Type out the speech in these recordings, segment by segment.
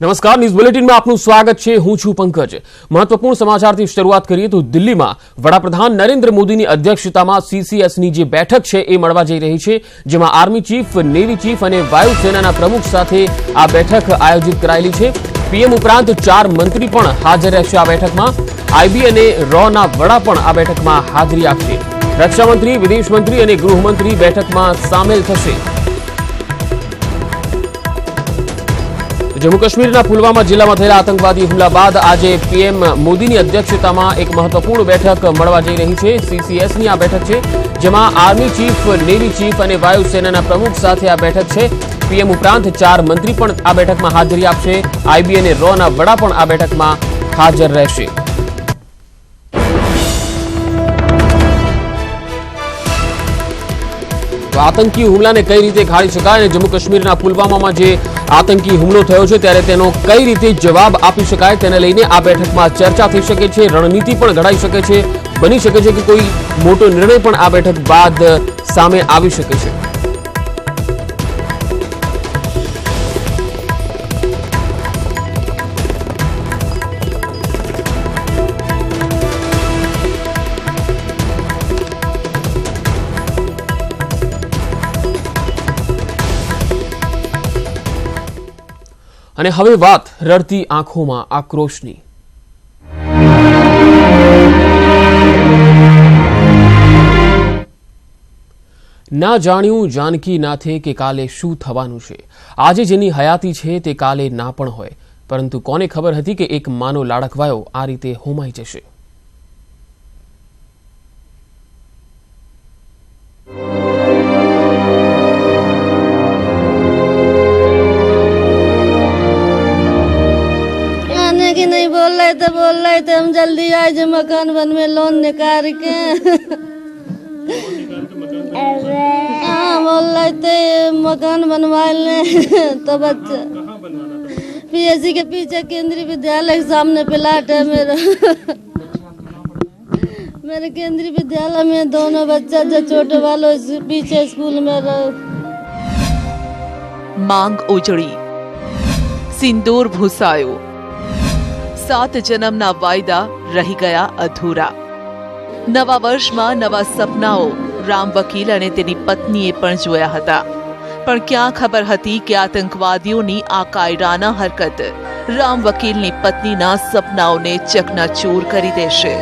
નમસ્કાર, ન્યૂઝ બુલેટિનમાં આપનું સ્વાગત છે। હું છું પંકજ। મહત્વપૂર્ણ સમાચારથી શરૂઆત કરીએ તો દિલ્હીમાં વડાપ્રધાન નરેન્દ્ર મોદીની અધ્યક્ષતામાં સીસીએસની જે બેઠક છે એ મળવા જઈ રહી છે, જેમાં આર્મી ચીફ, નેવી ચીફ અને વાયુસેનાના પ્રમુખ સાથે આ બેઠક આયોજિત કરાયેલી છે। પીએમ ઉપરાંત 4 મંત્રી પણ હાજર રહેશે આ બેઠકમાં। આઈબી અને રોના વડા પણ આ બેઠકમાં હાજરી આપશે। રક્ષામંત્રી, વિદેશ મંત્રી અને ગૃહમંત્રી બેઠકમાં સામેલ થશે। જમ્મુ કાશ્મીરના પુલવામા જિલ્લામાં થયેલા આતંકવાદી હુમલા બાદ આજે પીએમ મોદીની અધ્યક્ષતામાં એક મહત્વપૂર્ણ બેઠક મળવા જઈ રહી છે। સીસીએસની આ બેઠક છે, જેમાં આર્મી ચીફ, નેવી ચીફ અને વાયુસેનાના પ્રમુખ સાથે આ બેઠક છે। પીએમ ઉપરાંત 4 મંત્રી પણ આ બેઠકમાં હાજરી આપશે। આઈબી અને રોના વડા પણ આ બેઠકમાં હાજર રહેશે। આતંકી હુમલાને કઈ રીતે ખાળી શકાય અને જમ્મુ કાશ્મીરના પુલવામામાં જે આતંકી હુમલો થયો છે ત્યારે તેનો કઈ રીતે જવાબ આપી શકાય તેને લઈને આ બેઠકમાં ચર્ચા થઈ શકે છે। રણનીતિ પણ ઘડાઈ શકે છે। બની શકે છે કે કોઈ મોટો નિર્ણય પણ આ બેઠક બાદ સામે આવી શકે છે। અને હવે વાત રડતી આંખોમાં આક્રોશની। ના જાણ્યું જાનકી નાથે કે કાલે શું થવાનું છે। આજે જેની હયાતી છે તે કાલે ના પણ હોય, પરંતુ કોને ખબર હતી કે એક માનો લાડકવાયો આ રીતે હોમાઈ જશે। बोल रहे थे हम जल्दी आए जो मकान बनवे लोन निकाल के हाँ बोल रहे थे मकान बनवा ले तो बच्चा पीएससी के पीछे केंद्रीय विद्यालय के सामने प्लाट है मेरा। मेरे केंद्रीय विद्यालय में दोनों बच्चा जो छोटे वालों पीछे स्कूल में रहो। માંગ ઉજળી, સિંદૂર ભૂસાયો, 7 જન્મના વાયદા રહી ગયા અધૂરા। નવા વર્ષમાં નવા સપનાઓ રામ વકીલ અને તેની પત્નીએ પણ જોયા હતા, પણ ક્યાં ખબર હતી કે આતંકવાદીઓની આ કાયરાના હરકત રામ વકીલની પત્નીના સપનાઓને ચકનાચૂર કરી દેશે।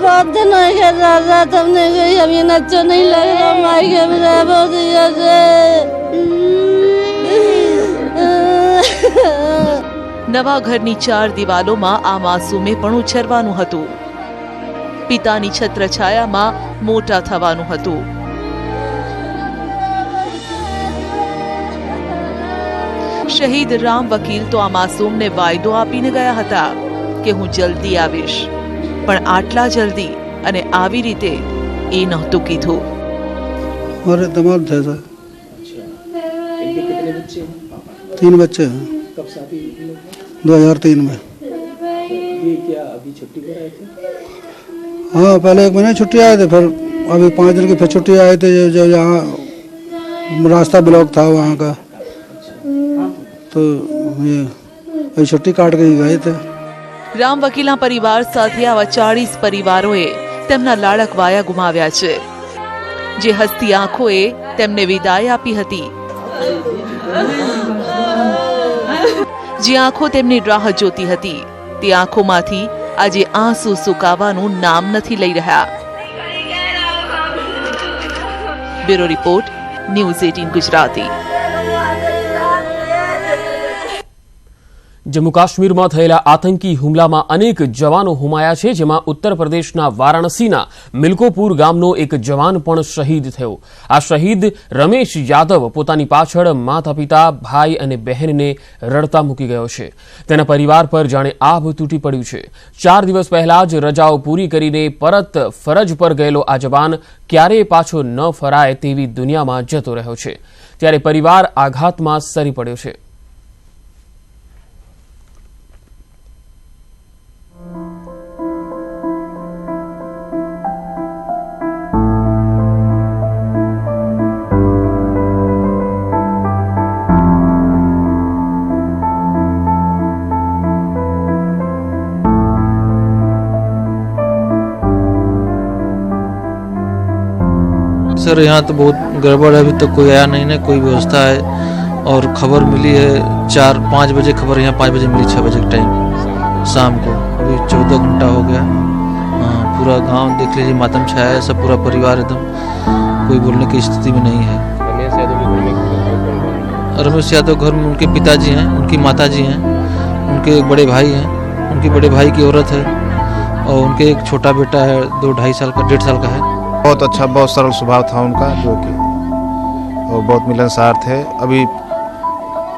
बहुत दिन हो गए रात हमने गई, अभी अच्छा नहीं लग रहा माई के मेरा बहुत નવા ઘરની 4 દિવાલોમાં આ માસૂમે પણ ઉછરવાનું હતું, પિતાની છત્રછાયામાં મોટા થવાનું હતું। શહીદ રામ વકીલ તો આ માસૂમને વાયદો આપીને ગયા હતા કે હું જલ્દી આવીશ, પણ આટલા જલ્દી અને આવી રીતે એ નહોતું કીધું। हमारे दामाद थे सर। इनके कितने बच्चे हैं? 3 बच्चे हैं। कब शादी हुई? 2003 में। ये क्या अभी छुट्टी पर आए थे? हाँ, पहले 1 महीने छुट्टी आए थे, फिर अभी 5 दिन की फिर छुट्टी आए थे। जो यहाँ रास्ता ब्लॉक था वहाँ का, तो ये छुट्टी काट के ही गए थे। રામ વકીલના પરિવાર સાથે આવા 40 પરિવારોએ તેમના લાડકવાયા ગુમાવ્યા છે, જે હસતી આંખોએ તેમને વિદાય આપી હતી, જે આંખો તેમની રાહ જોતી હતી તે આંખોમાંથી આજે આંસુ સુકાવાનું નામ નથી લઈ રહ્યા। Bureau report, news 18 Gujarati. Jammu કાશ્મીરમાં થયેલા આતંકી હુમલામાં અનેક જવાનો હોમાયા છે, જેમાં ઉત્તર પ્રદેશના વારાણસીના મિલકોપુર ગામનો એક જવાન પણ શહીદ થયો। આ શહીદ રમેશ યાદવ પોતાની પાછળ માતા પિતા, ભાઈ અને બહેનને રડતા મૂકી ગયો છે। તેના પરિવાર પર જાણે આભ તૂટી પડ્યું છે। 4 દિવસ પહેલા જ રજાઓ પૂરી કરીને પરત ફરજ પર ગયેલો આ જવાન ક્યારેય પાછો ન ફરાય તેવી દુનિયામાં જતો રહ્યો છે, ત્યારે પરિવાર આઘાતમાં સરી પડ્યો છે। सर यहाँ तो बहुत गड़बड़ है, अभी तक कोई आया नहीं है, कोई व्यवस्था है। और खबर मिली है 4-5 बजे, खबर यहाँ 5 बजे मिली, 6 बजे के टाइम शाम को। अभी 14 घंटा हो गया। हाँ, पूरा गांव देख लीजिए मातम छाया है, सब पूरा परिवार एकदम कोई बोलने की स्थिति में नहीं है। रमेश यादव घर में उनके पिताजी हैं, उनकी माताजी हैं, उनके एक बड़े भाई हैं, उनके बड़े भाई की औरत है और उनके एक छोटा बेटा है 2-2.5 साल का, 1.5 साल का है। बहुत अच्छा, बहुत सरल स्वभाव था उनका, जो कि और बहुत मिलनसार थे। अभी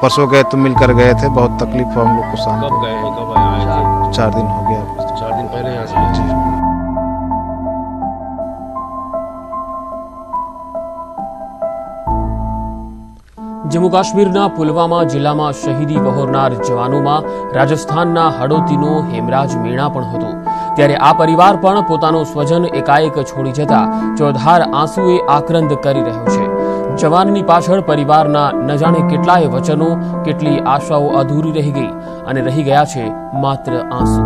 परसों गए तो मिलकर गए थे, बहुत तकलीफ हुआ हम लोग को शाम को। कब गए हैं, कब आए थे? 4 दिन हो गया। 4 दिन पहले यहाँ से। જમ્મુ કાશ્મીરના પુલવામા જિલ્લામાં શહીદી વહોરનાર જવાનોમાં રાજસ્થાનના હડોતીનો હેમરાજ મીણા પણ હતો। ત્યારે આ પરિવાર પણ પોતાનો સ્વજન એકાએક છોડી જતા ચોધાર આંસુએ આક્રંદ કરી રહ્યો છે। જવાનની પાછળ પરિવારના ન જાણે કેટલાય વચનો, કેટલી આશાઓ અધૂરી રહી ગઈ અને રહી ગયા છે માત્ર આંસુ।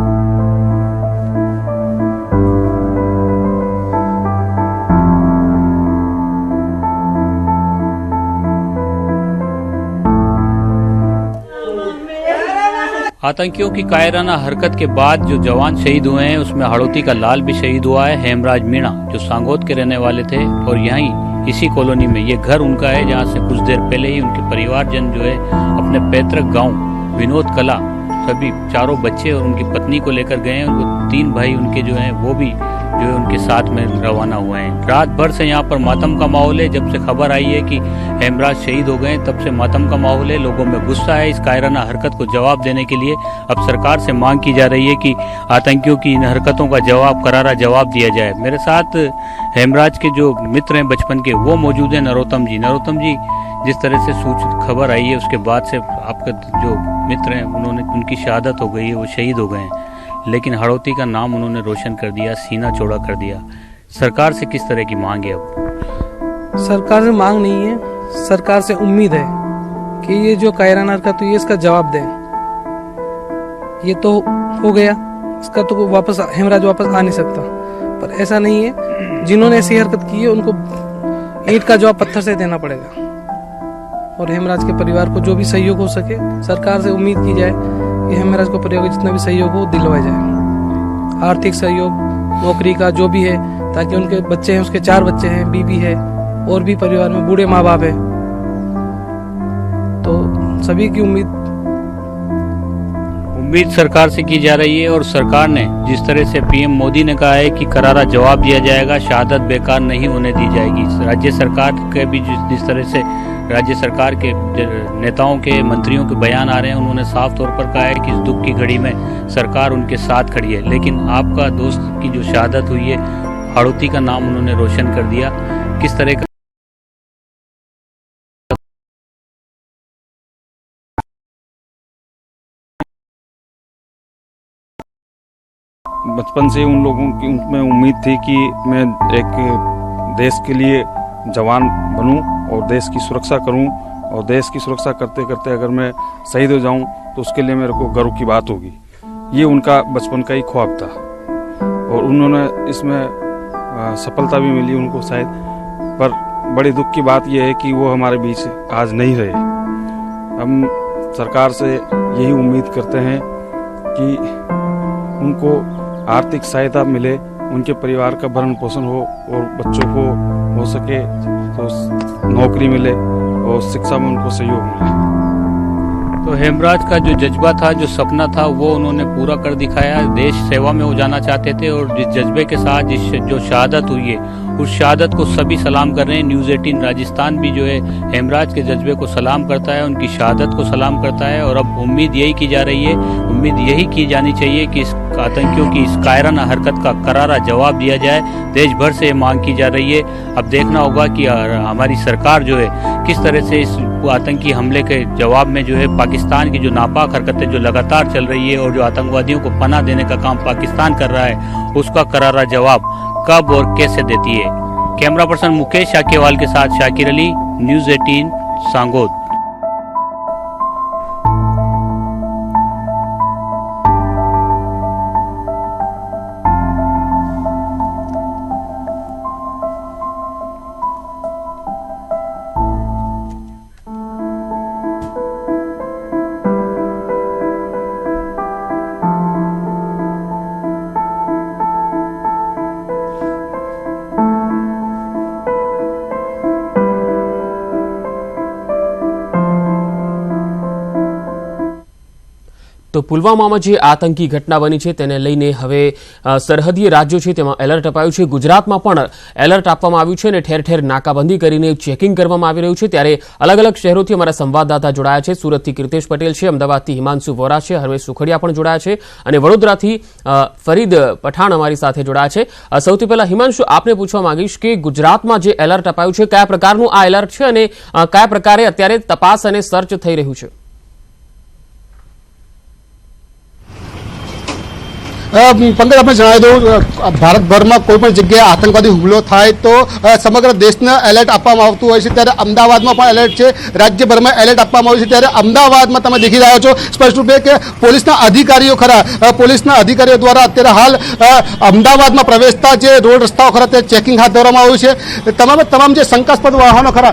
आतंकियों की कायराना हरकत के बाद जो जवान शहीद हुए हैं उसमें हड़ौती का लाल भी शहीद हुआ है, हेमराज मीणा, जो सांगोद के रहने वाले थे। और यहीं इसी कॉलोनी में ये घर उनका है, जहाँ से कुछ देर पहले ही उनके परिवारजन जो है अपने पैतृक गांव विनोद कला, सभी चारों बच्चे और उनकी पत्नी को लेकर गए हैं। वो 3 भाई उनके जो हैं वो भी जो है उनके साथ में रवाना हुए हैं। रात भर से यहाँ पर मातम का माहौल है। जब से खबर आई है कि हेमराज शहीद हो गए तब से मातम का माहौल है, लोगों में गुस्सा है। इस कायराना हरकत को जवाब देने के लिए अब सरकार से मांग की जा रही है कि आतंकियों की इन हरकतों का जवाब, करारा जवाब दिया जाए। मेरे साथ हेमराज के जो मित्र हैं बचपन के वो मौजूद हैं, नरोत्तम जी। नरोत्तम जी, जिस तरह से खबर आई है उसके बाद से आपके जो मित्र हैं उन्होंने, उनकी शहादत हो गई है, वो शहीद हो गए हैं, लेकिन हड़ौती का नाम उन्होंने रोशन कर दिया, सीना चौड़ा कर दिया। सरकार से किस तरह की मांग है अब? सरकार से मांग नहीं है, सरकार से उम्मीद है कि ये जो कायराना हरकत हुई है इसका जवाब दें। ये तो हो गया, इसका तो वापस हेमराज वापस आ नहीं सकता, पर ऐसा नहीं है। जिन्होंने ऐसी हरकत की है उनको ईंट का जवाब पत्थर से देना पड़ेगा। और हेमराज के परिवार को जो भी सहयोग हो सके, सरकार से उम्मीद की जाए कि हेमराज को परिवार को जितना भी सहयोग हो दिलवाया जाए। आर्थिक सहयोग, नौकरी का जो भी है, ताकि उनके बच्चे हैं, उसके 4 बच्चे हैं, बीबी है, और भी परिवार में बूढ़े माँ बाप है, तो सभी की उम्मीद सरकार से की जा रही है। और सरकार ने जिस तरह से पीएम मोदी ने कहा है कि करारा जवाब दिया जाएगा, शहादत बेकार नहीं होने दी जाएगी। राज्य सरकार के भी जिस तरह से राज्य सरकार के नेताओं के, मंत्रियों के बयान आ रहे हैं, उन्होंने साफ तौर पर कहा है कि इस दुख की घड़ी में सरकार उनके साथ खड़ी है। लेकिन आपका दोस्त की जो शहादत हुई है, हड़ौती का नाम उन्होंने रोशन कर दिया, किस तरह का? बचपन से उन लोगों की उनमें उम्मीद थी कि मैं एक देश के लिए जवान बनूं और देश की सुरक्षा करूं, और देश की सुरक्षा करते करते अगर मैं शहीद हो जाऊं तो उसके लिए मेरे को गर्व की बात होगी। ये उनका बचपन का ही ख्वाब था और उन्होंने इसमें सफलता भी मिली उनको शायद। पर बड़ी दुख की बात यह है कि वो हमारे बीच आज नहीं रहे। हम सरकार से यही उम्मीद करते हैं कि उनको आर्थिक सहायता मिले, उनके परिवार का भरण पोषण हो और बच्चों को हो सके तो नौकरी मिले और शिक्षा में उनको सहयोग मिले। तो हेमराज का जो जज्बा था, जो सपना था, वो उन्होंने पूरा कर दिखाया। देश सेवा में वो जाना चाहते थे और जिस जज्बे के साथ जो शहादत हुई है, उस शहादत को सभी सलाम कर रहे हैं। न्यूज़ 18 राजस्थान भी जो है हेमराज के जज्बे को सलाम करता है, उनकी शहादत को सलाम करता है। और अब उम्मीद यही की जा रही है, उम्मीद यही की जानी चाहिए कि इस आतंकियों की इस कायराना हरकत का करारा जवाब दिया जाए। देश भर से मांग की जा रही है। अब देखना होगा कि हमारी सरकार जो है किस तरह से इस आतंकी हमले के जवाब में जो है पाकिस्तान की जो नापाक हरकतें जो लगातार चल रही है और जो आतंकवादियों को पनाह देने का काम पाकिस्तान कर रहा है, उसका करारा जवाब कब और कैसे देती है। कैमरा पर्सन मुकेश शाकेवाल के साथ शाकिर अली, न्यूज़ 18 सांगोद। તો પુલવામામાં જે આતંકી ઘટના બની છે તેને લઈને હવે સરહદીય રાજ્યો છે તેમાં એલર્ટ અપાયું છે. ગુજરાતમાં પણ એલર્ટ આપવામાં આવ્યું છે અને ઠેર ઠેર નાકાબંધી કરીને ચેકિંગ કરવામાં આવી રહ્યું છે. ત્યારે અલગ અલગ શહેરોથી અમારા સંવાદદાતા જોડાયા છે. સુરતથી કીર્તેશ પટેલ છે, અમદાવાદથી હિમાંશુ વોરા છે, હર્ષ સુખડિયા પણ જોડાયા છે અને વડોદરાથી ફરીદ પઠાણ અમારી સાથે જોડાયા છે. સૌથી પહેલા હિમાંશુ, આપને પૂછવા માંગીશ કે ગુજરાતમાં જે એલર્ટ અપાયું છે કયા પ્રકારનું આ એલર્ટ છે અને કયા પ્રકારે અત્યારે તપાસ અને સર્ચ થઈ રહ્યું છે? પંકજ, આપણે જણાવી દઉં, ભારતભરમાં કોઈ પણ જગ્યાએ આતંકવાદી હુમલો થાય તો સમગ્ર દેશને એલર્ટ આપવામાં આવતું હોય છે. ત્યારે અમદાવાદમાં પણ એલર્ટ છે, રાજ્યભરમાં એલર્ટ આપવામાં આવ્યું છે. ત્યારે અમદાવાદમાં તમે દેખી રહ્યા છો સ્પષ્ટ રૂપે કે પોલીસના અધિકારીઓ પોલીસના અધિકારીઓ દ્વારા અત્યારે હાલ અમદાવાદમાં પ્રવેશતા જે રોડ રસ્તાઓ ખરા તે ચેકિંગ હાથ ધરવામાં આવ્યું છે. તમામ જે શંકાસ્પદ વાહનો ખરા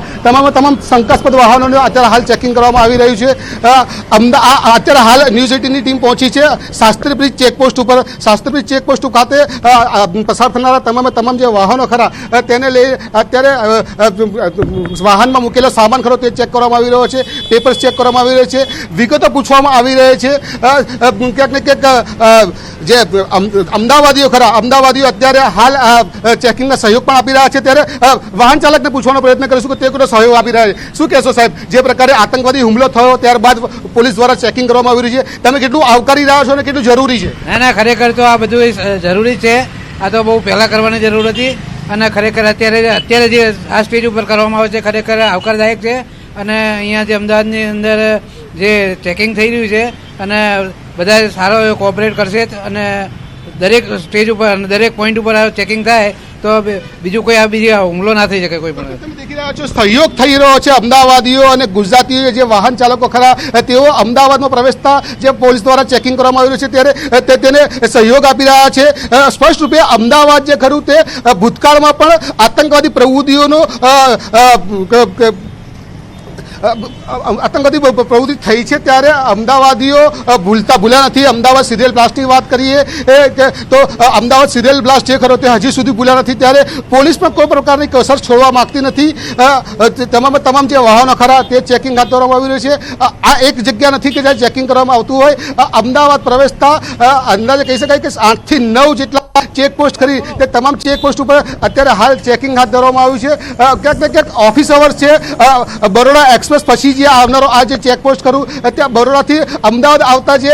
તમામ શંકાસ્પદ વાહનોને અત્યારે હાલ ચેકિંગ કરવામાં આવી રહ્યું છે. અત્યારે હાલ ન્યૂઝ 18ની ટીમ પહોંચી છે શાસ્ત્રી બ્રિજ ચેકપોસ્ટ ઉપર. શાસ્ત્રી બ્રિજ ચેકપોસ્ટ ખાતે પસાર થનારા તમામ જે વાહનો ખરા તેને લઈ અત્યારે વાહનમાં મૂકેલો સામાન ખરો તે ચેક કરવામાં આવી રહ્યો છે, પેપર્સ ચેક કરવામાં આવી રહ્યો છે, વિગતો પૂછવામાં આવી રહી છે. ક્યાંક ને ક્યાંક જે અમદાવાદીઓ ખરા અમદાવાદીઓ અત્યારે હાલ ચેકિંગના સહયોગ પણ આપી રહ્યા છે. ત્યારે વાહન ચાલકને પૂછવાનો પ્રયત્ન કરીશું કે તે કોઈ સહયોગ આપી રહ્યા છે. શું કહેશો સાહેબ, જે પ્રકારે આતંકવાદી હુમલો થયો ત્યારબાદ પોલીસ દ્વારા ચેકિંગ કરવામાં આવી રહ્યું છે, તમે કેટલું આવકારી રહ્યા છો અને કેટલું જરૂરી છે? ના, ખરેખર તો આ બધું જરૂરી છે. આ તો બહુ પહેલાં કરવાની જરૂર હતી અને ખરેખર અત્યારે જે આ સ્ટેજ ઉપર કરવામાં આવે છે ખરેખર આવકારદાયક છે. અને અહીંયા જે અમદાવાદની અંદર જે ચેકિંગ થઈ રહ્યું છે અને બધા સારો એવો કોઓપરેટ કરશે અને દરેક સ્ટેજ ઉપર અને દરેક પોઈન્ટ ઉપર ચેકિંગ થાય તો બીજું કોઈ બીજી હુમલો ના થઈ શકે કોઈ પણ. તમે દેખી રહ્યા છો સહયોગ થઈ રહ્યો છે. અમદાવાદીઓ અને ગુજરાતીઓ જે વાહન ચાલકો ખરા તેઓ અમદાવાદમાં પ્રવેશતા જે પોલીસ દ્વારા ચેકિંગ કરવામાં આવી રહ્યું છે ત્યારે તેને સહયોગ આપી રહ્યા છે. સ્પષ્ટ રૂપે અમદાવાદ જે ખરું તે ભૂતકાળમાં પણ આતંકવાદી પ્રવૃત્તિઓનો આતંકવાદી પ્રવૃત્તિ થઈ છે. ત્યારે અમદાવાદીઓ ભૂલ્યા નથી. અમદાવાદ સિરિયલ બ્લાસ્ટની વાત કરીએ તો અમદાવાદ સિરિયલ બ્લાસ્ટ જે ખરો તે હજી સુધી ભૂલ્યા નથી. ત્યારે પોલીસ પણ કોઈ પ્રકારની કસર છોડવા માંગતી નથી. તમામ જે વાહનો ખરા તે ચેકિંગ હાથ ધરવામાં આવી રહ્યું છે. આ એક જગ્યા નથી કે જ્યાં ચેકિંગ કરવામાં આવતું હોય. અમદાવાદ પ્રવેશતા અંદાજે કહી શકાય કે 8 થી 9 જેટલા ચેકપોસ્ટ કરી તે તમામ ચેકપોસ્ટ ઉપર અત્યારે હાલ ચેકિંગ હાથ ધરવામાં આવ્યું છે. ક્યાંક ને ક્યાંક ઓફિસ અવર્સ છે. બરોડા એક્સપ્રેસ પછી જે આવનારો આ જે ચેકપોસ્ટ કરું ત્યાં બરોડાથી અમદાવાદ આવતા જે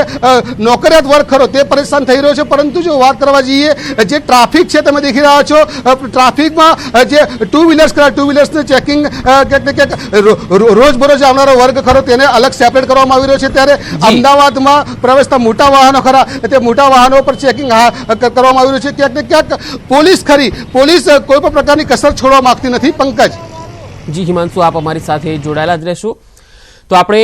નોકરિયાત વર્ગ ખરો તે પરેશાન થઈ રહ્યો છે. પરંતુ જો વાત કરવા જઈએ જે ટ્રાફિક છે તમે દેખી રહ્યા છો ટ્રાફિકમાં જે ટુ વ્હીલર્સને ચેકિંગ ક્યાંક ને ક્યાંક રોજબરોજ આવનારો વર્ગ ખરો તેને અલગ સેપરેટ કરવામાં આવી રહ્યો છે. ત્યારે અમદાવાદમાં પ્રવેશતા મોટા વાહનો ખરા તે મોટા વાહનો પર ચેકિંગ કરવામાં આવી રહ્યું છે. ક્યાંક ને ક્યાંક પોલીસ કોઈ પણ પ્રકારની કસર છોડવા માંગતી નથી. પંકજ. જી હિમાંશુ, આપ અમારી સાથે જોડાયેલા જ રહેશો. તો આપણે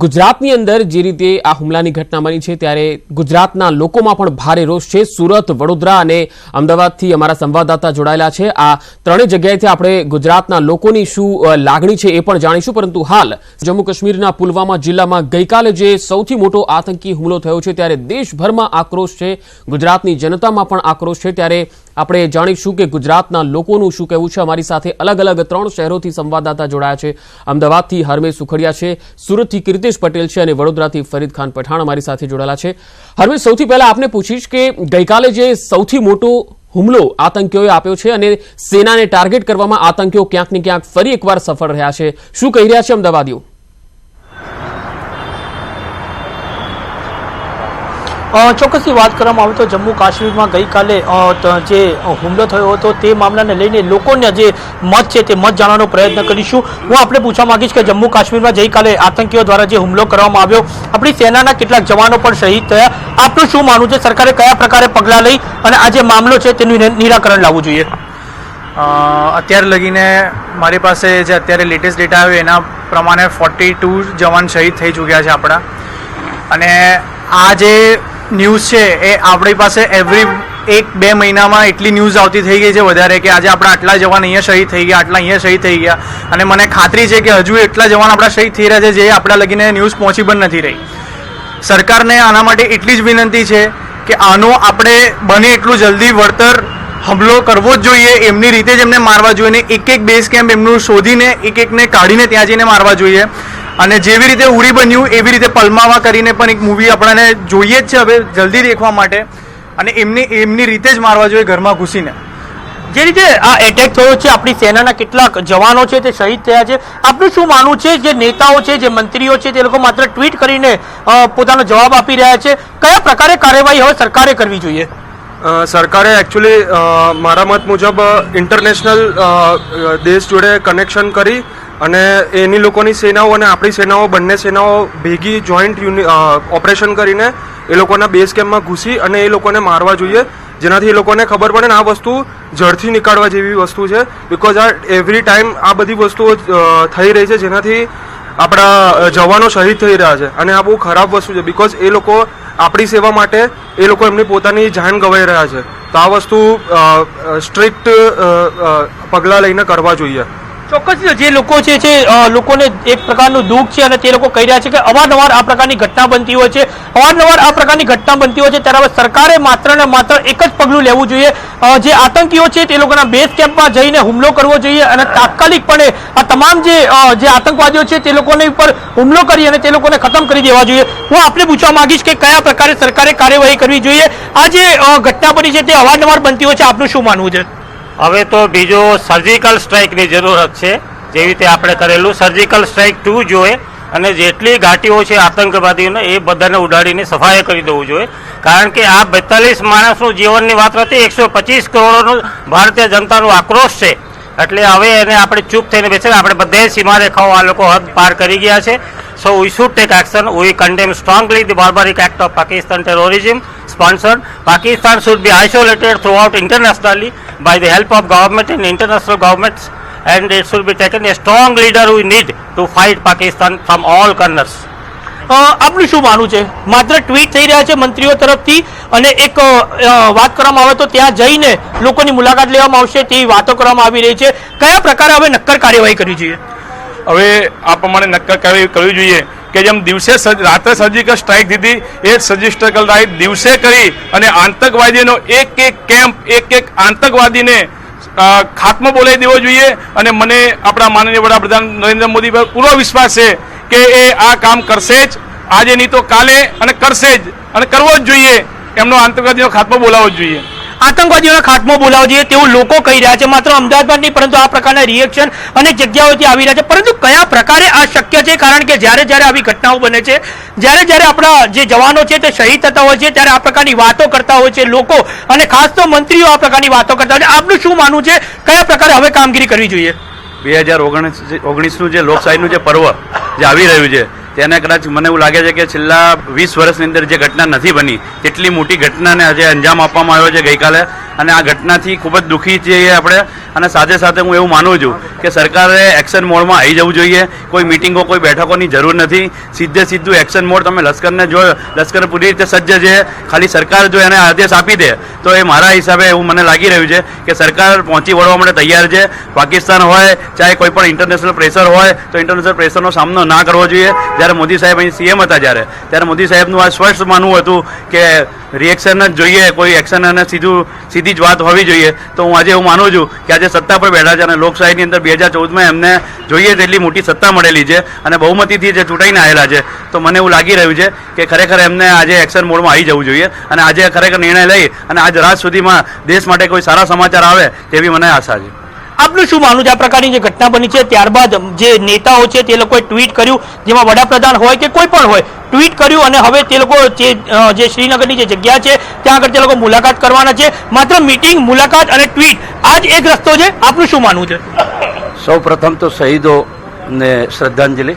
ગુજરાતની અંદર જે રીતે આ હુમલાની ઘટના બની છે ત્યારે ગુજરાતના લોકોમાં પણ ભારે રોષ છે. સુરત, વડોદરા અને અમદાવાદથી અમારા સંવાદદાતા જોડાયેલા છે. આ ત્રણેય જગ્યાએથી આપણે ગુજરાતના લોકોની શું લાગણી છે એ પણ જાણીશું. પરંતુ હાલ જમ્મુ કાશ્મીરના પુલવામા જિલ્લામાં ગઈકાલે જે સૌથી મોટો આતંકી હુમલો થયો છે ત્યારે દેશભરમાં આક્રોશ છે, ગુજરાતની જનતામાં પણ આક્રોશ છે. ત્યારે આપણે જાણીશું કે ગુજરાતના લોકોનું શું કહેવું છે. અમારી સાથે અલગ અલગ 3 શહેરોથી સંવાદદાતા જોડાયા છે. અમદાવાદથી હર્ષ સુખડિયા છે, સુરતથી કીર્તેશ પટેલ છે અને વડોદરાથી ફરીદ ખાન પઠાણ અમારી સાથે જોડાયેલા છે. હર્ષ, સૌથી પહેલા આપને પૂછીશ કે ગઈકાલે જે સૌથી મોટો હુમલો આતંકીઓએ આપ્યો છે અને સેનાને ટાર્ગેટ કરવામાં આતંકીઓ ક્યાંક ને ક્યાંક ફરી એકવાર સફળ રહ્યા છે, શું કહી રહ્યા છે અમદાવાદીઓ? ચોક્કસથી વાત કરવામાં આવે તો જમ્મુ કાશ્મીરમાં ગઈકાલે જે હુમલો થયો હતો તે મામલાને લઈને લોકોના જે મત છે તે મત જાણવાનો પ્રયત્ન કરીશું. હું આપણે પૂછવા માંગીશ કે જમ્મુ કાશ્મીરમાં ગઈકાલે આતંકીઓ દ્વારા જે હુમલો કરવામાં આવ્યો, આપણી સેનાના કેટલાક જવાનો પણ શહીદ થયા. આપનું શું માનવું છે, સરકારે કયા પ્રકારે પગલાં લઈ અને આ જે મામલો છે તેનું નિરાકરણ લાવવું જોઈએ? અત્યારે લગીને મારી પાસે જે અત્યારે લેટેસ્ટ ડેટા આવ્યો એના પ્રમાણે 42 જવાન શહીદ થઈ ચૂક્યા છે આપણા. અને આ જે ન્યૂઝ છે એ આપણી પાસે એવરી 1-2 મહિનામાં એટલી ન્યૂઝ આવતી થઈ ગઈ છે વધારે કે આજે આપણા આટલા જવાન અહીંયા શહીદ થઈ ગયા, આટલા અહીંયા શહીદ થઈ ગયા. અને મને ખાતરી છે કે હજુ એટલા જવાન આપણા શહીદ થઈ રહ્યા છે જે આપણા લગીને ન્યૂઝ પહોંચી પણ નથી રહી. સરકારને આના માટે એટલી જ વિનંતી છે કે આનો આપણે બને એટલું જલ્દી વળતર હુમલો કરવો જ જોઈએ. એમની રીતે જ એમને મારવા જોઈએ ને એક બેઝ કેમ્પ એમનું શોધીને એકને કાઢીને ત્યાં જઈને મારવા જોઈએ. અને જેવી રીતે ઉડી બન્યું એવી રીતે પલમાવા કરીને પણ એક મૂવી આપણને જોઈએ જ છે હવે જલ્દી દેખવા માટે, અને એમની રીતે જ મારવા જોઈએ ઘરમાં ઘૂસીને. જે રીતે આ એટેક થયો છે, આપણી સેનાના કેટલાક જવાનો છે તે શહીદ થયા છે. આપનું શું માનવું છે, જે નેતાઓ છે, જે મંત્રીઓ છે, તે લોકો માત્ર ટ્વીટ કરીને પોતાનો જવાબ આપી રહ્યા છે, કયા પ્રકારે કાર્યવાહી હવે સરકારે કરવી જોઈએ? સરકારે એકચ્યુઅલી મારા મત મુજબ ઇન્ટરનેશનલ દેશ જોડે કનેક્શન કરી અને એની લોકોની સેનાઓ અને આપણી સેનાઓ બંને સેનાઓ ભેગી જોઈન્ટ ઓપરેશન કરીને એ લોકોના બેઝ કેમ્પમાં ઘૂસી અને એ લોકોને મારવા જોઈએ, જેનાથી એ લોકોને ખબર પડે ને આ વસ્તુ જડથી નીકાળવા જેવી વસ્તુ છે. બિકોઝ આ એવરી ટાઈમ આ બધી વસ્તુઓ થઈ રહી છે જેનાથી આપણા જવાનો શહીદ થઈ રહ્યા છે, અને આ બહુ ખરાબ વસ્તુ છે. બિકોઝ એ લોકો આપણી સેવા માટે એ લોકો એમની પોતાની જાન ગવાઈ રહ્યા છે, તો આ વસ્તુ સ્ટ્રિક્ટ પગલાં લઈને કરવા જોઈએ. ચોક્કસ જે લોકો છે લોકોને એક પ્રકારનું દુઃખ છે અને તે લોકો કહી રહ્યા છે કે અવારનવાર આ પ્રકારની ઘટના બનતી હોય છે, ત્યારે હવે સરકારે માત્ર ને માત્ર એક જ પગલું લેવું જોઈએ, જે આતંકીઓ છે તે લોકોના બેઝ કેમ્પમાં જઈને હુમલો કરવો જોઈએ અને તાત્કાલિકપણે આ તમામ જે આતંકવાદીઓ છે તે લોકોની ઉપર હુમલો કરી અને તે લોકોને ખતમ કરી દેવા જોઈએ. હું આપને પૂછવા માંગીશ કે કયા પ્રકારે સરકારે કાર્યવાહી કરવી જોઈએ? આ જે ઘટના બની છે તે અવારનવાર બનતી હોય છે, આપનું શું માનવું છે? હવે તો બીજો સર્જિકલ સ્ટ્રાઇકની જરૂરત છે, જેવી રીતે આપણે કરેલું સર્જિકલ સ્ટ્રાઇક 2 જોઈએ, અને જેટલી ઘાટીઓ છે આતંકવાદીઓને એ બધાને ઉડાડીને સફાઈ કરી દેવું જોઈએ. કારણ કે આ 42 માણસનું જીવનની વાત હતી, 125 કરોડનો ભારતીય જનતાનો આક્રોશ છે, એટલે હવે એને આપણે ચૂપ થઈને બેસે. આપણે બધે સીમારેખાઓ આ લોકો હદ પાર કરી ગયા છે. So we should take action. We condemn strongly the barbaric act of Pakistan terrorism sponsored. Pakistan should be isolated throughout internationally by the help of government and international governments, and it should be taken a strong leader we need to fight Pakistan from all corners. આપનું શું માનવું છે? માત્ર tweet થઈ રહ્યા છે મંત્રીઓ તરફથી અને એક વાત કરવામાં આવે તો ત્યાં જઈને લોકોની મુલાકાત લેવામાં આવશે તેવી વાતો કરવામાં આવી રહી છે. કયા પ્રકારે હવે નક્કર કાર્યવાહી કરવી જોઈએ? હવે આ પ્રમાણે નક્કર કાર્યવાહી કરવી જોઈએ કે જેમ દિવસે રાત્રે સર્જિકલ સ્ટ્રાઇક દીધી એ જ સર્જિકલ સ્ટ્રાઇક દિવસે કરી અને આતંકવાદીનો એક કેમ્પ એક આતંકવાદીને ખાત્મો બોલાવી દેવો જોઈએ. અને મને આપણા માનનીય વડાપ્રધાન નરેન્દ્ર મોદી પર પૂરો વિશ્વાસ છે કે એ આ કામ કરશે જ, આજે નહીં તો કાલે, અને કરશે જ, અને કરવો જ જોઈએ. એમનો આતંકવાદીનો ખાત્મો બોલાવવો જ જોઈએ. આતંકવાદીઓનો ખાત્મો બોલાવવો જોઈએ તેવું લોકો કહી રહ્યા છે. માત્ર અમદાવાદમાં નહીં પરંતુ આ પ્રકારના રિએક્શન અનેક જગ્યાઓથી આવી રહ્યા છે. પરંતુ કયા પ્રકારે આ શક્ય છે? કારણ કે જ્યારે આવી ઘટનાઓ બને છે, જ્યારે આપણા જે જવાનો છે તે શહીદ થતા હોય છે, ત્યારે આ પ્રકારની વાતો કરતા હોય છે લોકો, અને ખાસ તો મંત્રીઓ આ પ્રકારની વાતો કરતા હોય છે. આપનું શું માનવું છે, કયા પ્રકારે હવે કામગીરી કરવી જોઈએ? 2019નું જે લોકશાહીનું જે પર્વ જે આવી રહ્યું છે તેને કદાચ મને એવું લાગે છે કે છેલ્લા 20 વર્ષની અંદર જે ઘટના નથી બની તેટલી મોટી ઘટનાને આજે અંજામ આપવામાં આવ્યો છે ગઈકાલે, અને આ ઘટનાથી ખૂબ જ દુઃખી છીએ આપણે. અને સાથે સાથે હું એવું માનું છું કે સરકારે એક્શન મોડમાં આવી જવું જોઈએ. કોઈ મિટિંગો, કોઈ બેઠકોની જરૂર નથી. સીધું એક્શન મોડ. તમે લશ્કરને જો લશ્કર પૂરી રીતે સજ્જ છે, ખાલી સરકાર જો એને આદેશ આપી દે તો એ મારા હિસાબે એવું મને લાગી રહ્યું છે કે સરકાર પહોંચી વળવા માટે તૈયાર છે. પાકિસ્તાન હોય ચાહે કોઈ પણ ઇન્ટરનેશનલ પ્રેશર હોય તો ઇન્ટરનેશનલ પ્રેશરનો સામનો ના કરવો જોઈએ. જ્યારે મોદી સાહેબ અહીં સીએમ હતા ત્યારે મોદી સાહેબનું આ સ્પષ્ટ માનવું હતું કે રિએક્શન જ જોઈએ, કોઈ એક્શન અને સીધી જ વાત હોવી જોઈએ. તો હું આજે એવું માનું છું કે આજે સત્તા પર બેઠા છે અને લોકશાહીની અંદર 2014માં એમને જોઈએ તેટલી મોટી સત્તા મળેલી છે અને બહુમતીથી જે ચૂંટાઈને આવેલા છે. તો મને એવું લાગી રહ્યું છે કે ખરેખર એમને આજે એક્શન મોડમાં આવી જવું જોઈએ અને આજે ખરેખર નિર્ણય લઈ અને આજ રાત સુધીમાં દેશ માટે કોઈ સારા સમાચાર આવે તેવી મને આશા છે. આપનું શું માનવું છે? આ પ્રકારની જે ઘટના બની છે ત્યારબાદ જે નેતાઓ છે તે લોકોએ ટ્વીટ કર્યું, જેમાં વડાપ્રધાન હોય કે કોઈ પણ હોય ટ્વીટ કર્યું, અને હવે તે લોકો જે શ્રીનગરની જે જગ્યા છે ત્યાં આગળ તે લોકો મુલાકાત કરવાના છે. માત્ર મીટિંગ, મુલાકાત અને ટ્વીટ આ જ એક રસ્તો છે. આપનું શું માનવું છે? સૌ પ્રથમ તો શહીદોને શ્રદ્ધાંજલિ.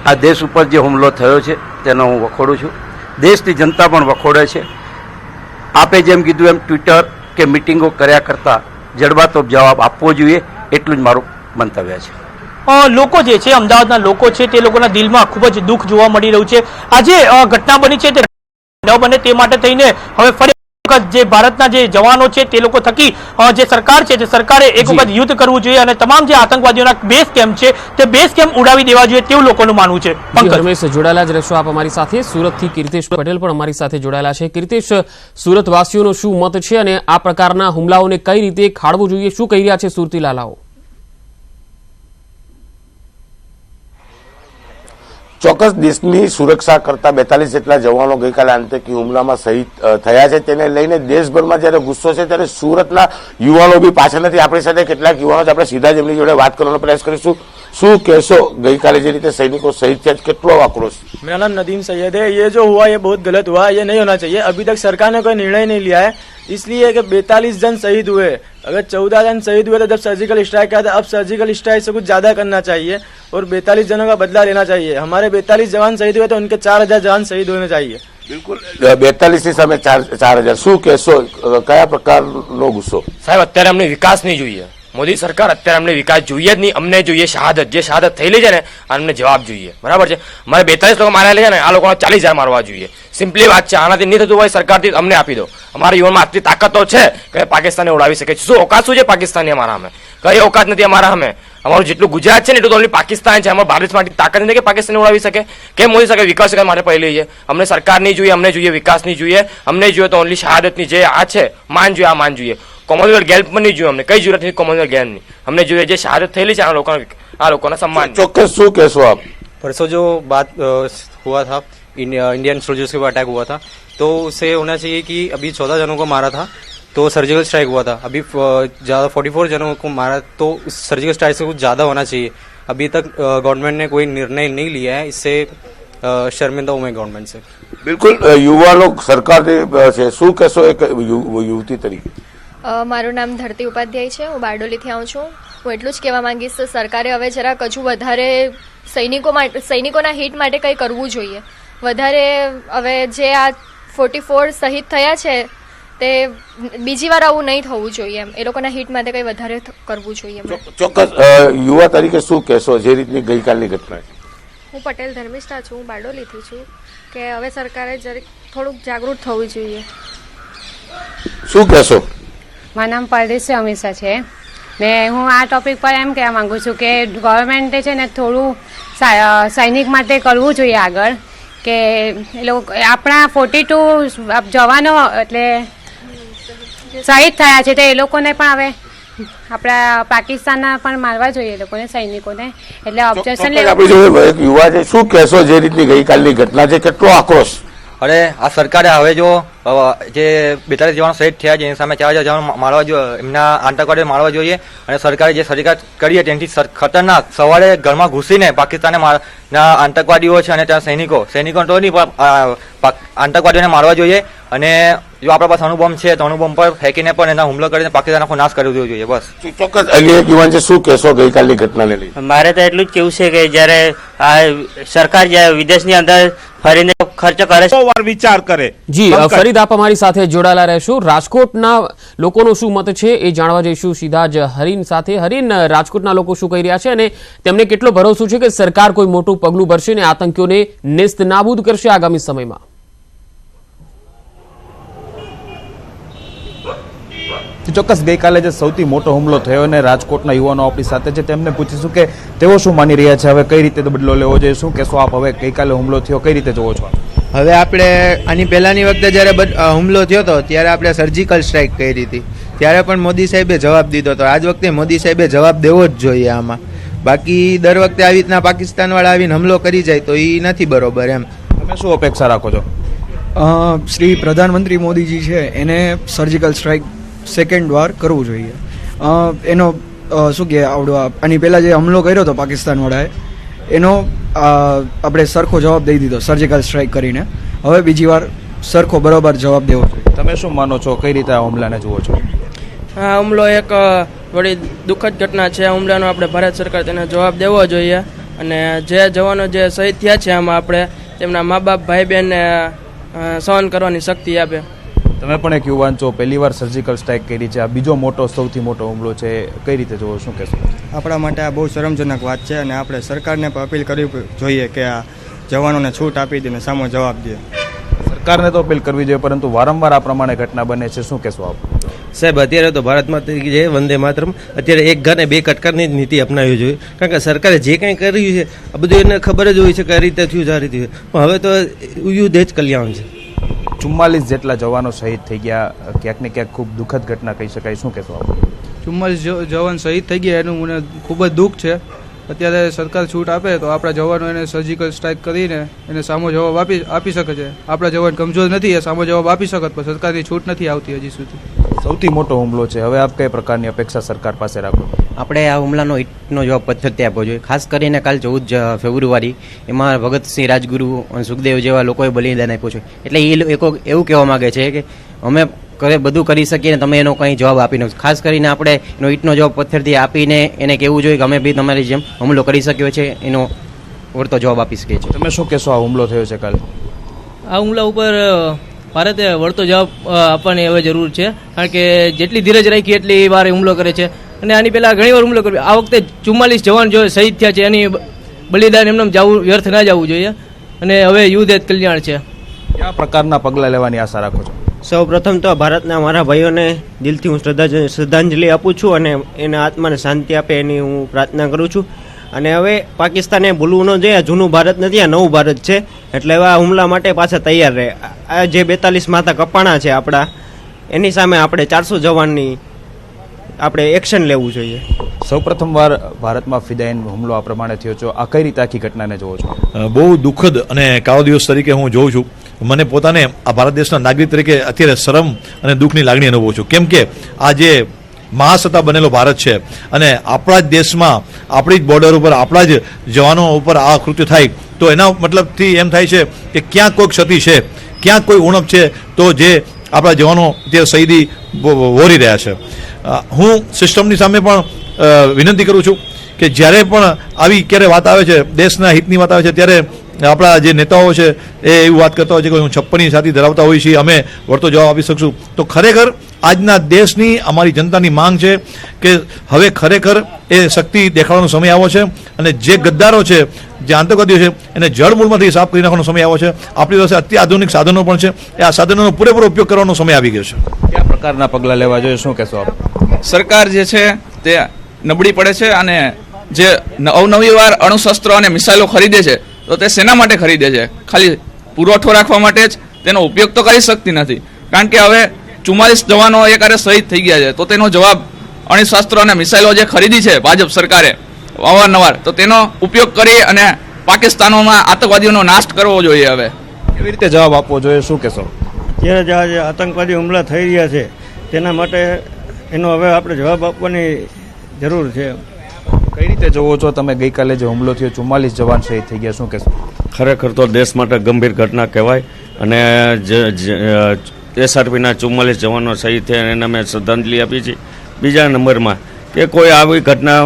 આ દેશ ઉપર જે હુમલો થયો છે તેનો હું વખોડું છું. દેશની જનતા પણ વખોડે છે. આપે જેમ કીધું એમ ટ્વિટર કે મિટિંગો કર્યા કરતાં જડબાતોડ જવાબ આપવો જોઈએ, એટલું જ મારું મંતવ્ય છે. લોકો જે છે, અમદાવાદના લોકો છે, તે લોકોના દિલમાં ખૂબ જ દુઃખ જોવા મળી રહ્યું છે. આજે ઘટના બની છે તે ન બને તે માટે થઈને હવે ફરી જે ભારતના જે જવાનો છે તે લોકો થકી જે સરકાર છે તે સરકારે એક વખત યુદ્ધ કરવું જોઈએ અને તમામ જે આતંકવાદીઓના બેઝ કેમ્પ છે તે બેઝ કેમ્પ ઉડાવી દેવા જોઈએ તેવું લોકોનું માનવું છે. રમેશ, જોડાયેલા જ રહેશો આપ અમારી સાથે. સુરતથી કીર્તિશ પટેલ પણ અમારી સાથે જોડાયેલા છે. કીર્તિશ, સુરતવાસીઓનો શું મત છે અને આ પ્રકારના હુમલાઓને કઈ રીતે ખાળવું જોઈએ, શું કહી રહ્યા છે સુરતી લાલાઓ? ચોક્કસ દેશની સુરક્ષા કરતા 42 જેટલા જવાનો ગઈકાલે આતંકી હુમલામાં શહીદ થયા છે. તેને લઈને દેશભરમાં જ્યારે ગુસ્સો છે ત્યારે સુરતના યુવાનો બી પાછળ નથી. આપણી સાથે કેટલાક યુવાનો છે, આપણે સીધા જ એમની જોડે વાત કરવાનો પ્રયાસ કરીશું. શું કહેશો, ગઈકાલે જે રીતે સૈનિકો શહીદ થયા, કેટલો આક્રોશ? मेरा नाम नदीम सैयद है। ये जो हुआ ये बहुत गलत हुआ, ये नहीं होना चाहिए। अभी तक सरकार ने कोई निर्णय नहीं लिया है, इसलिए कि 42 जन शहीद हुए। अगर 14 जन शहीद हुए तो जब सर्जिकल स्ट्राइक किया था, अब सर्जिकल स्ट्राइक से कुछ ज्यादा करना चाहिए और 42 जनों का बदला लेना चाहिए। हमारे 42 जवान शहीद हुए तो उनके 4000 जवान शहीद होने चाहिए। બિલકુલ 42 ની સામે 4000. શું કહેશો, કયા પ્રકારનો ગુસ્સો? સાહેબ, અત્યારે અમને વિકાસ નહીં જોઈએ. મોદી સરકાર અત્યારે અમને વિકાસ જોઈએ જ નહીં, અમને જોઈએ શહાદત. જે શહાદત થયેલી છે ને અમને જવાબ જોઈએ, બરાબર છે. અમારે 42 લોકો મારેલા છે ને, આ લોકોને 40,000 મારવા જોઈએ. સિમ્પલી વાત છે. આનાથી નહીં થતું હોય સરકારથી અમને આપી દો. અમારા યુવાનમાં આટલી તાકાત તો છે કે પાકિસ્તાનને ઉડાવી શકે છે. શું ઓકાત શું છે પાકિસ્તાનની અમારા અમે? કઈ ઓકાત નથી અમારા અમે. અમારું જેટલું ગુજરાત છે ને એટલું તો ઓનલી પાકિસ્તાન છે. અમારા ભારત માટે તાકાત નથી કે પાકિસ્તાનને ઉડાવી શકે. કેમ મોદી સરકાર વિકાસ માટે પહેલી છે? અમને સરકાર નહીં જોઈએ, અમને જોઈએ વિકાસ નહીં જોઈએ. અમને જોઈએ તો ઓનલી શહાદતની જે આ છે માન જોઈએ, આ માન જોઈએ. કોમનવેલ્થ ગેમ પણ નહીં જોઈએ. અમને કઈ જરૂરત નથી કોમનવેલ્થ ગેમની. અમને જોઈએ જે શહાદત થયેલી છે આ લોકોના सम्मान. ચોક્કસ શું કહેશો આપ? परसों जो बात हुआ था, इंडियन सोल्जर्स के ऊपर अटैक हुआ था, तो उससे होना चाहिए कि अभी 14 जनों को मारा था तो सर्जिकल स्ट्राइक हुआ था. अभी ज़्यादा 44 जनों को मारा तो सर्जिकल स्ट्राइक से कुछ ज़्यादा होना चाहिए. अभी तक गवर्नमेंट ने कोई निर्णय नहीं लिया है. इससे शर्मिंदा हूँ मैं गवर्नमेंट से. બિલકુલ યુવાનો સરકાર છે, શું કહેશો એક યુવતી તરીકે? મારું નામ ધરતી ઉપાધ્યાય છે. હું બારડોલીથી આવું છું. હું એટલું જ કહેવા માંગીશ કે સરકારે હવે જરાક હજુ વધારે સૈનિકોના હિત માટે કંઈ કરવું જોઈએ. વધારે હવે જે આ 44 શહીદ થયા છે તે બીજી વાર આવું નહીં થવું જોઈએ. એમ એ લોકોના હિત માટે કંઈ વધારે કરવું જોઈએ. ચોક્કસ યુવા તરીકે શું કહેશો જે રીતની ગઈકાલની ઘટના છે? હું પટેલ ધર્મિષ્ઠા છું, બારડોલીથી છું, કે હવે સરકારે જરીક થોડુંક જાગૃત થવું જોઈએ. શું કહેશો? મારું નામ પરદેશી અમીષા છે. ને હું આ ટોપિક પર એમ કહેવા માંગુ છું કે ગવર્મેન્ટે છે ને થોડું સૈનિક માટે કરવું જોઈએ આગળ, કે એ લોકો આપણા 42 જવાનો એટલે શહીદ થયા છે તો એ લોકોને પણ હવે આપણા પાકિસ્તાનના પણ મારવા જોઈએ એ લોકોને, સૈનિકોને. એટલે ઓબ્જેક્શન આપણી જોડે એક યુવા છે, શું કહેશો જે રીતની ગઈકાલની ઘટના છે, કેટલો આક્રોશ? અરે આ સરકારે હવે જો જે 42 જવાનો શહીદ થયા છે એની સામે 4000 જવાનો મારવા જોઈએ, એમના આતંકવાદીઓ મારવા જોઈએ. અને સરકારે જે સર્જિકલ કરી છે તેનાથી ખતરનાક સવારે ઘરમાં ઘૂસીને પાકિસ્તાને આતંકવાદીઓ છે અને ત્યાં સૈનિકો તો નહીં પણ આતંકવાદીઓને મારવા જોઈએ. અને જો આપણા પાસે અણુબોમ્બ છે તો અણુબોમ્બ પર ફેંકીને પણ એના હુમલો કરીને પાકિસ્તાન આખો નાશ કરી દેવો જોઈએ. બસ. ચોક્કસ અન્ય એક યુવાન છે, શું કહેશો ગઈકાલની ઘટનાને લઈને? મારે તો એટલું જ કેવું છે કે જ્યારે આ સરકાર જ્યારે વિદેશની અંદર ફરીને ખર્ચ કરે છે વિચાર કરે. જી ફરીદ, આપ અમારી સાથે જોડાયેલા રહેશો. રાજકોટના લોકોનો શું મત છે એ જાણવા જઈશું સીધા જ હરીન સાથે. હરીન, રાજકોટના લોકો શું કહી રહ્યા છે અને તેમને કેટલો ભરોસો છે કે સરકાર કોઈ મોટું પગલું ભરશે અને આતંકીઓને નેસ્ત નાબૂદ કરશે આગામી સમયમાં? ચોક્કસ ગઈકાલે જે સૌથી મોટો હુમલો થયો અને રાજકોટના યુવાનો આપણી સાથે છે તેમને પૂછીશું કે તેઓ શું માની રહ્યા છે, હવે કઈ રીતે બદલો લેવો જોઈએ. શું કહેશો આપ, હવે ગઈકાલે હુમલો થયો કઈ રીતે જોવો છો? હવે આપણે આની પહેલાંની વખતે જ્યારે હુમલો થયો હતો ત્યારે આપણે સર્જિકલ સ્ટ્રાઇક કરી હતી, ત્યારે પણ મોદી સાહેબે જવાબ દીધો હતો. આજ વખતે મોદી સાહેબે જવાબ દેવો જ જોઈએ આમાં. બાકી દર વખતે આવી રીતના પાકિસ્તાનવાળા આવીને હુમલો કરી જાય તો એ નથી બરોબર. એમ તમે શું અપેક્ષા રાખો છો? શ્રી પ્રધાનમંત્રી મોદીજી છે એને સર્જિકલ સ્ટ્રાઇક સેકન્ડ વાર કરવું જોઈએ. એનો શું કહે આની પહેલાં જે હુમલો કર્યો હતો પાકિસ્તાનવાળાએ એનો આપણે સરખો જવાબ દઈ દીધો સર્જિકલ સ્ટ્રાઇક કરીને. હવે બીજી વાર સરખો બરાબર જવાબ દેવો જોઈએ. તમે શું માનો છો, કઈ રીતે આ હુમલાને જુઓ છો? આ હુમલો એક વળી દુઃખદ ઘટના છે. આ હુમલાનો આપણે ભારત સરકાર તેને જવાબ દેવો જોઈએ. અને જે જવાનો જે શહીદ થયા છે આમાં આપણે તેમના મા બાપ ભાઈ બહેનને સહન કરવાની શક્તિ આપે. તમે પણ એક યુવાન છો, પહેલી વાર સર્જિકલ સ્ટ્રાઇક કરી છે, આ બીજો મોટો સૌથી મોટો હુમલો છે, કઈ રીતે જોવો, શું કહેશો? આપણા માટે આ બહુ શરમજનક વાત છે અને આપણે સરકારને પણ અપીલ કરવી જોઈએ કે આ જવાનોને છૂટ આપી દે ને સામો જવાબ દે. સરકારને તો અપીલ કરવી જોઈએ પરંતુ વારંવાર આ પ્રમાણે ઘટના બને છે, શું કહેશો આપ? સાહેબ, અત્યારે તો ભારતમાં જે વંદે માતરમ અત્યારે એક ઘરને બે કટકારની જ નીતિ અપનાવવી જોઈએ. કારણ કે સરકારે જે કંઈ કર્યું છે આ બધું એને ખબર જ હોય છે કે આ રીતે થયું છે, આ રીતે. પણ હવે તો યુદ્ધ જ કલ્યાણ છે. 44 જેટલા જવાનો શહીદ થઈ ગયા, ક્યાંક ને ક્યાંક ખૂબ દુઃખદ ઘટના કહી શકાય, શું કહેશો આપ? 44 જવાન શહીદ થઈ ગયા એનું મને ખૂબ જ દુઃખ છે. અત્યારે સરકાર છૂટ આપે તો આપણા જવાનો એને સર્જિકલ સ્ટ્રાઇક કરીને એને સામો જવાબ આપી શકે છે. આપણા જવાન કમજોર નથી, એ સામો જવાબ આપી શકત, પણ સરકારની છૂટ નથી આવતી હજી સુધી. સૌથી મોટો હુમલો છે. હવે આપ કઈ પ્રકારની અપેક્ષા સરકાર પાસે રાખો? આપણે આ હુમલાનો ઈટનો જવાબ પદ્ધતિ આપવો જોઈએ. ખાસ કરીને કાલ 14 ફેબ્રુઆરી એમાં ભગતસિંહ રાજગુરુ અને સુખદેવ જેવા લોકોએ બલિદાન આપ્યું છે. એટલે એ લોકો એવું કહેવા માગે છે કે અમે બધું કરી શકીએ ને તમે એનો કંઈ જવાબ આપી નથી. ખાસ કરીને આપણે એનો ઈટનો જવાબ પથ્થરથી આપીને એને કહેવું જોઈએ કે અમે બી તમારી જેમ હુમલો કરી શક્યો છે, એનો વળતો જવાબ આપી શકીએ છીએ. તમે શું કહેશો? આ હુમલો થયો છે કાલે, આ હુમલા ઉપર ભારતે વળતો જવાબ આપવાની હવે જરૂર છે, કારણ કે જેટલી ધીરજ રાખી એટલી વાર હુમલો કરે છે અને આની પહેલાં ઘણી વાર હુમલો કર્યો. આ વખતે 44 જવાન જો શહીદ થયા છે, એની બલિદાન એમને જવું વ્યર્થ ના જવું જોઈએ અને હવે યુદ્ધ જ કલ્યાણ છે. કયા પ્રકારના પગલાં લેવાની આશા રાખો છો? સૌ પ્રથમ તો ભારતના મારા ભાઈઓને દિલથી હું શ્રદ્ધાંજલિ આપું છું અને એના આત્માને શાંતિ આપે એની હું પ્રાર્થના કરું છું. અને હવે પાકિસ્તાને ભૂલવું ન જોઈએ, જૂનું ભારત નથી, આ નવું ભારત છે, એટલે હવે આ હુમલા માટે પાછા તૈયાર રહે. આ જે 42 માથા કપાણા છે આપણા, એની સામે આપણે 400 જવાનની આપણે એક્શન લેવું જોઈએ. સૌ પ્રથમવાર ભારતમાં ફિદાઈન હુમલો આ પ્રમાણે થયો છે. આ કઈ રીતે આખી ઘટનાને જોવો છો? બહુ દુઃખદ અને કાળો દિવસ તરીકે હું જોઉં છું. મને પોતાને આ ભારત દેશના નાગરિક તરીકે અત્યારે શરમ અને દુઃખની લાગણી અનુભવું છું. કેમ કે આ જે મહાસત્તા બનેલો ભારત છે અને આપણા જ દેશમાં આપણી જ બોર્ડર ઉપર આપણા જ જવાનો ઉપર આ કૃત્ય થાય તો એના મતલબથી એમ થાય છે કે ક્યાંક કોઈ ક્ષતિ છે, ક્યાંક કોઈ ઉણપ છે, તો જે આપણા જવાનો અત્યારે શહીદી વહોરી રહ્યા છે. હું સિસ્ટમની સામે પણ વિનંતી કરું છું કે જ્યારે પણ આવી ક્યારે વાત આવે છે, દેશના હિતની વાત આવે છે, ત્યારે આપણા જે નેતાઓ છે એ એવી વાત કરતા હોય છે કે હું 56ની સાથી ધરાવતા હોઈએ છીએ, અમે વળતો જવાબ આપી શકશું. તો ખરેખર આજના દેશની અમારી જનતાની માંગ છે કે હવે ખરેખર એ શક્તિ દેખાડવાનો સમય આવ્યો છે અને જે ગદ્દારો છે, જે આતંકવાદીઓ છે, એને જળમૂળમાંથી સાફ કરી નાખવાનો સમય આવ્યો છે. આપણી પાસે અત્યાધુનિક સાધનો પણ છે, એ આ સાધનોનો પૂરેપૂરો ઉપયોગ કરવાનો સમય આવી ગયો છે. કયા પ્રકારના પગલાં લેવા જોઈએ, શું કહેશો આપ? સરકાર જે છે તે નબળી પડે છે અને જે અવનવી વાર અણુશસ્ત્રો અને મિસાઇલો ખરીદે છે તો તે શેના માટે ખરીદે છે? ખાલી પુરવઠો રાખવા માટે જ. તેનો ઉપયોગ તો કરી શકતી નથી, કારણ કે હવે 44 જવાનો એકારે શહીદ થઈ ગયા છે. તો તેનો જવાબ અણુશસ્ત્રો અને મિસાઇલો જે ખરીદી છે ભાજપ સરકારે અવારનવાર, તો તેનો ઉપયોગ કરી અને પાકિસ્તાનોમાં આતંકવાદીઓનો નાશ કરવો જોઈએ. હવે કેવી રીતે જવાબ આપવો જોઈએ, શું કહેશો? જે આતંકવાદી હુમલા થઈ રહ્યા છે તેના માટે એનો હવે આપણે જવાબ આપવાની જરૂર છે. કઈ રીતે જોવો છો તમે? ગઈકાલે જે હુમલો થયો, 44 જવાન શહીદ થઈ ગયા, શું કહેશો? ખરેખર તો દેશ માટે ગંભીર ઘટના કહેવાય અને SRPના 44 જવાનો શહીદ થયા એને અમે શ્રદ્ધાંજલિ આપી છે. બીજા નંબરમાં કે કોઈ આવી ઘટના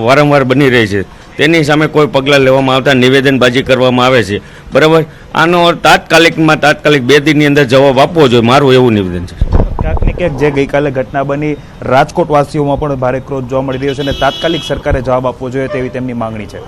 વારંવાર બની રહી છે તેની સામે કોઈ પગલાં લેવામાં આવતા નિવેદનબાજી કરવામાં આવે છે, બરાબર. આનો તાત્કાલિક 2 દિનની અંદર જવાબ આપવો જોઈએ, મારું એવું નિવેદન છે. ક્યાંક ને ક્યાંક જે ગઈકાલે ઘટના બની, રાજકોટ વાસીઓમાં પણ ભારે ક્રોધ જોવા મળી રહ્યો છે અને તાત્કાલિક સરકારે જવાબ આપવો જોઈએ તેવી તેમની માંગણી છે.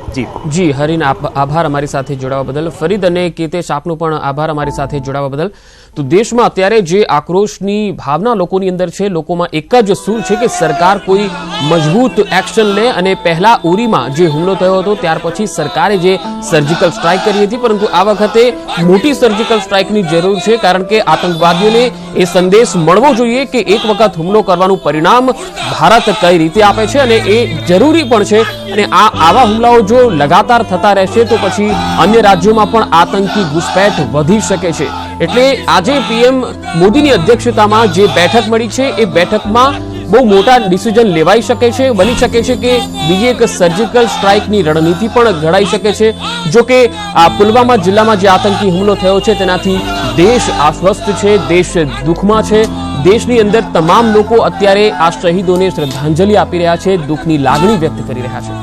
જી હરીન, આભાર અમારી સાથે જોડાવા બદલ. ફરીદ અને કેતેશ, આપનો પણ આભાર અમારી સાથે જોડાવા બદલ. તો દેશમાં અત્યારે જે આક્રોશની ભાવના લોકોની અંદર છે, લોકોમાં એક જ સૂર છે કે સરકાર કોઈ મજબૂત એક્શન લે. અને પહેલા ઉરીમાં જે હુમલો થયો હતો ત્યાર પછી સરકારે જે સર્જિકલ સ્ટ્રાઇક કરી હતી, પરંતુ આ વખતે મોટી સર્જિકલ સ્ટ્રાઇકની જરૂર છે, કારણ કે આતંકવાદીઓને એ સંદેશ મળવો જોઈએ કે એક વખત હુમલો કરવાનું પરિણામ ભારત કઈ રીતે આપે છે અને એ જરૂરી પણ છે. અને આવા હુમલાઓ જો લગાતાર થતા રહેશે તો પછી અન્ય રાજ્યોમાં પણ આતંકી ઘૂસપેઠ વધી શકે છે. એટલે આજે પીએમ મોદીની અધ્યક્ષતામાં જે બેઠક મળી છે એ બેઠકમાં બહુ મોટા ડિસિઝન લેવાઈ શકે છે. બની શકે છે કે બીજી એક સર્જિકલ સ્ટ્રાઇકની રણનીતિ પણ ઘડાઈ શકે છે. જો કે આ પુલવામા જિલ્લામાં જે આતંકી હુમલો થયો છે તેનાથી દેશ આશ્વસ્ત છે, દેશ દુઃખમાં છે. દેશની અંદર તમામ લોકો અત્યારે આ શહીદોને શ્રદ્ધાંજલિ આપી રહ્યા છે, દુઃખની લાગણી વ્યક્ત કરી રહ્યા છે.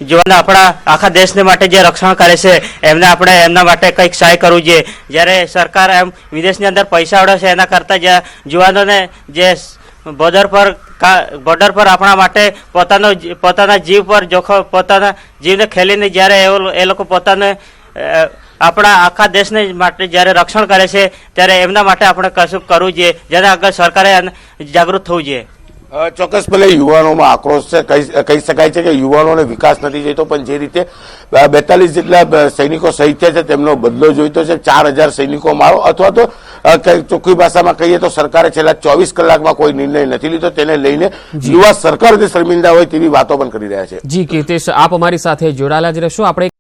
જીવનના આપણા આખા દેશને માટે જે રક્ષણ કરે છે એમને આપણે એમના માટે કંઈક સહાય કરવું જોઈએ. જ્યારે સરકાર એમ વિદેશની અંદર પૈસા ઉડે છે એના કરતાં જે જવાનોને જે બોર્ડર પર આપણા માટે પોતાના જીવ પર જોખમ, પોતાના જીવને ખેલીને જ્યારે એ લોકો પોતાને આપણા આખા દેશને માટે જ્યારે રક્ષણ કરે છે ત્યારે એમના માટે આપણે કશું કરવું જોઈએ, જેના આગળ સરકારે જાગૃત થવું જોઈએ. ચોક્કસપણે યુવાનોમાં આક્રોશ છે. કહી શકાય છે કે યુવાનોને વિકાસ નથી જોઈતો, પણ જે રીતે 42 જેટલા સૈનિકો શહીદ થયા છે તેમનો બદલો જોઈતો છે. 4000 સૈનિકો મારો અથવા તો ચોખ્ખી ભાષામાં કહીએ તો સરકારે છેલ્લા 24 કલાકમાં કોઈ નિર્ણય નથી લીધો. તેને લઈને યુવા સરકાર જે શર્મિંદા હોય તેવી વાતો પણ કરી રહ્યા છે. જી કીર્તિશ, આપ અમારી સાથે જોડાયેલા જ રહેશો. આપણે